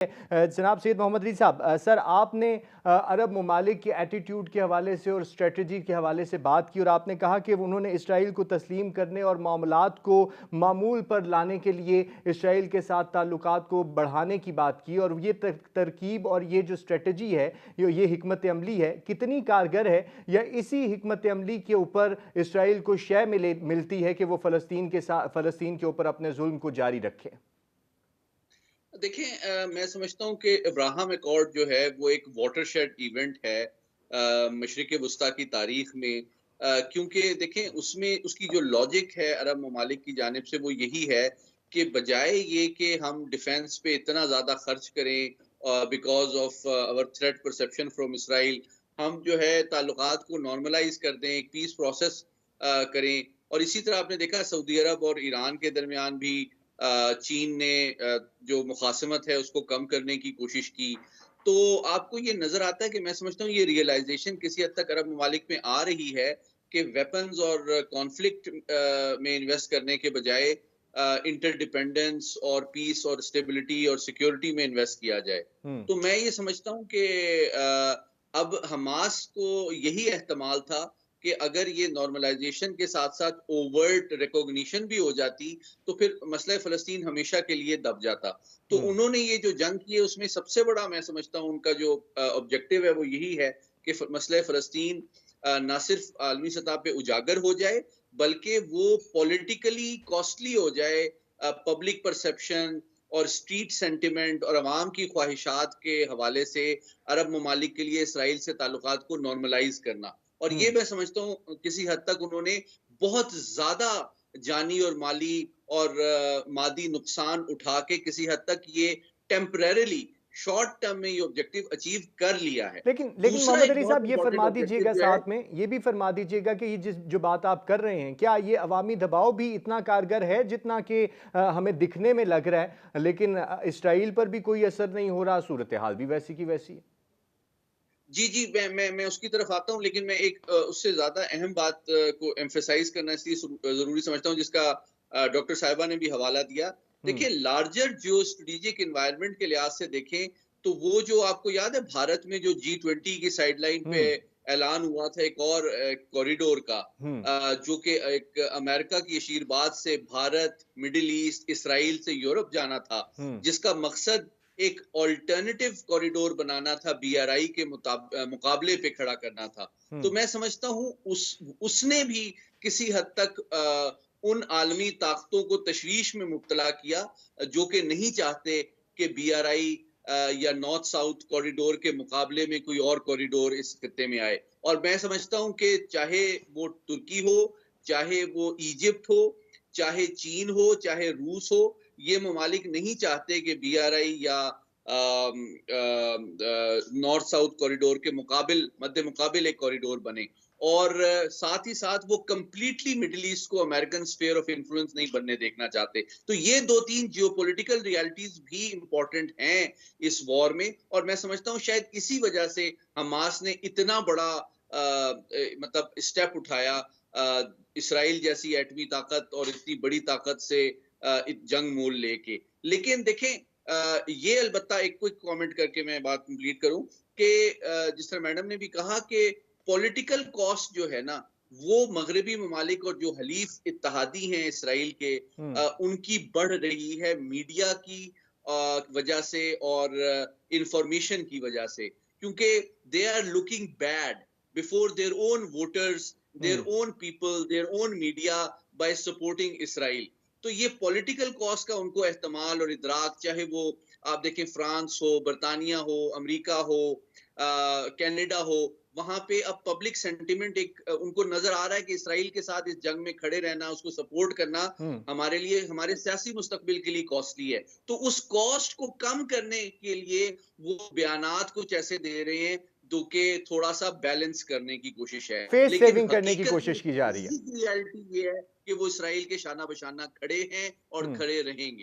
जनाब सैयद मोहम्मद अली साहब, सर आपने अरब ममालिक के एटीट्यूड के हवाले से और स्ट्रेटजी के हवाले से बात की और आपने कहा कि उन्होंने इसराइल को तस्लीम करने और मामलात को मामूल पर लाने के लिए इसराइल के साथ ताल्लुकात को बढ़ाने की बात की। और ये तरकीब और ये जो स्ट्रेटजी है, ये हिकमत अमली है, कितनी कारगर है, या इसी हिकमत अमली के ऊपर इसराइल को शय मिलती है कि वो फ़लस्तीन के ऊपर अपने जुल्म को जारी रखे? देखें, मैं समझता हूँ कि अब्राहम एकॉर्ड जो है वो एक वाटरशेड इवेंट है मशरिक़ वस्ता की तारीख में। क्योंकि देखें उसमें उसकी जो लॉजिक है अरब ममालिक की जानिब से वो यही है कि बजाय ये कि हम डिफेंस पे इतना ज़्यादा खर्च करें because of our threat perception from Israel, हम जो है ताल्लुकात को नॉर्मलाइज कर दें, एक पीस प्रोसेस करें। और इसी तरह आपने देखा सऊदी अरब और ईरान के दरमियान भी चीन ने जो मुखासमत है उसको कम करने की कोशिश की। तो आपको ये नज़र आता है कि मैं समझता हूँ ये रियलाइज़ेशन किसी हद तक अरब ममालिक में आ रही है कि वेपन्स और कॉन्फ्लिक्ट में इन्वेस्ट करने के बजाय इंटरडिपेंडेंस और पीस और स्टेबिलिटी और सिक्योरिटी में इन्वेस्ट किया जाए। हम्म। तो मैं ये समझता हूँ कि अब हमास को यही एहतमाल था कि अगर ये नॉर्मलाइजेशन के साथ-साथ ओवर्ट रिकॉग्निशन भी हो जाती, तो फिर मसला फ़लस्तीन हमेशा के लिए दब जाता। तो हम्म। उन्होंने ये जो जंग की है, उसमें सबसे बड़ा मैं समझता हूँ उनका जो ऑब्जेक्टिव है, वो यही है कि मसला फ़लस्तीन ना सिर्फ़ आलमी सतह पे उजागर हो जाए, बल्कि वो पॉलिटिकली कॉस्टली हो जाए। पब्लिक परसेप्शन और स्ट्रीट सेंटिमेंट और अवाम की ख्वाहिशात के हवाले से अरब ममालिक के लिए इसराइल से ताल्लुकात को नॉर्मलाइज़ करना। और ये हम्म। मैं समझता हूँ किसी हद तक उन्होंने बहुत ज़्यादा जानी और माली और मादी नुकसान उठा के किसी हद तक ये टेम्परेरीली शॉर्ट टर्म में ये ऑब्जेक्टिव अचीव कर लिया है। लेकिन लेकिन दूसरा मोहम्मद एक अली बहुत साहब, ये इंपॉर्टेंट फरमा ऑब्जेक्टिव दीजिएगा, जो है। साथ में ये भी फरमा दीजिएगा कि ये जो बात आप कर रहे हैं, क्या ये अवामी दबाव भी इतना कारगर है जितना कि हमें दिखने में लग रहा है, लेकिन इसराइल पर भी कोई असर नहीं हो रहा, सूरत हाल भी वैसी की वैसी है? जी, जी, मैं उसकी तरफ आता हूँ, लेकिन मैं एक उससे ज़्यादा अहम बात को एम्फसाइज़ करना इसलिए ज़रूरी समझता हूँ, जिसका डॉक्टर साहिबा ने भी हवाला दिया। हम्म। देखिए, लार्जर जियो स्ट्रेटेजिक एनवायरनमेंट के लिहाज से देखें, तो वो जो आपको याद है भारत में जो G20 की साइडलाइन पे हम्म। ऐलान हुआ था एक और कॉरिडोर का, हम्म। जो कि एक अमेरिका की अशीरबाद से भारत, मिडल ईस्ट, इसराइल से यूरोप जाना था, हम्म। जिसका मकसद एक अल्टरनेटिव कॉरिडोर बनाना था, बीआरआई के मुकाबले पे खड़ा करना था। तो हम्म। मैं समझता हूँ उसने भी किसी हद तक उन आलमी ताकतों को तशवीश में मुब्तला किया जो कि नहीं चाहते कि बीआरआई या नॉर्थ साउथ कॉरिडोर के मुकाबले में कोई और कॉरिडोर इस खत्ते में आए। और मैं समझता हूँ कि चाहे वो तुर्की हो, चाहे वो इजिप्ट हो, चाहे चीन हो, चाहे रूस हो, ये ममालिक नहीं चाहते कि बीआरआई या नॉर्थ साउथ कॉरिडोर के मध्य मुकाबिल एक कॉरिडोर बने। और साथ ही साथ वो कंप्लीटली मिडिल ईस्ट को अमेरिकन स्फीयर ऑफ इन्फ्लुएंस नहीं बनने देखना चाहते। तो ये दो तीन जियोपॉलिटिकल रियलिटीज भी इंपॉर्टेंट हैं इस वॉर में। और मैं समझता हूँ शायद इसी वजह से हमास ने इतना बड़ा मतलब स्टेप उठाया इसराइल जैसी एटमी ताकत और इतनी बड़ी ताकत से जंग मोल लेके। लेकिन देखें, ये अलबत्ता एक क्विक कमेंट करके मैं बात कंप्लीट करूं कि जिस तरह मैडम ने भी कहा कि पॉलिटिकल कॉस्ट जो है ना, वो मगरबी ममालिक और जो हलीफ इत्तहादी हैं इसराइल के, हम्म। उनकी बढ़ रही है मीडिया की वजह से और इंफॉर्मेशन की वजह से। क्योंकि they are looking bad before their own voters, their hmm. Own people, their own media by supporting Israel. तो ये पॉलिटिकल कॉस्ट का उनको एहतमाल और इदराक, चाहे वो आप देखें फ्रांस हो, बरतानिया हो, अमेरिका हो, कनाडा हो, वहां पे अब पब्लिक सेंटिमेंट एक उनको नजर आ रहा है कि इसराइल के साथ इस जंग में खड़े रहना, उसको सपोर्ट करना हम्म। हमारे लिए, हमारे सियासी मुस्तकबिल के लिए कॉस्टली है। तो उस कॉस्ट को कम करने के लिए वो बयानात कुछ ऐसे दे रहे हैं जो कि थोड़ा सा बैलेंस करने की कोशिश है। फेस लेकिन सेविंग करने की हकीकत कोशिश में की जा रही है। बेसिक रियलिटी ये है कि वो इसराइल के शाना बशाना खड़े हैं और हम्म। खड़े रहेंगे।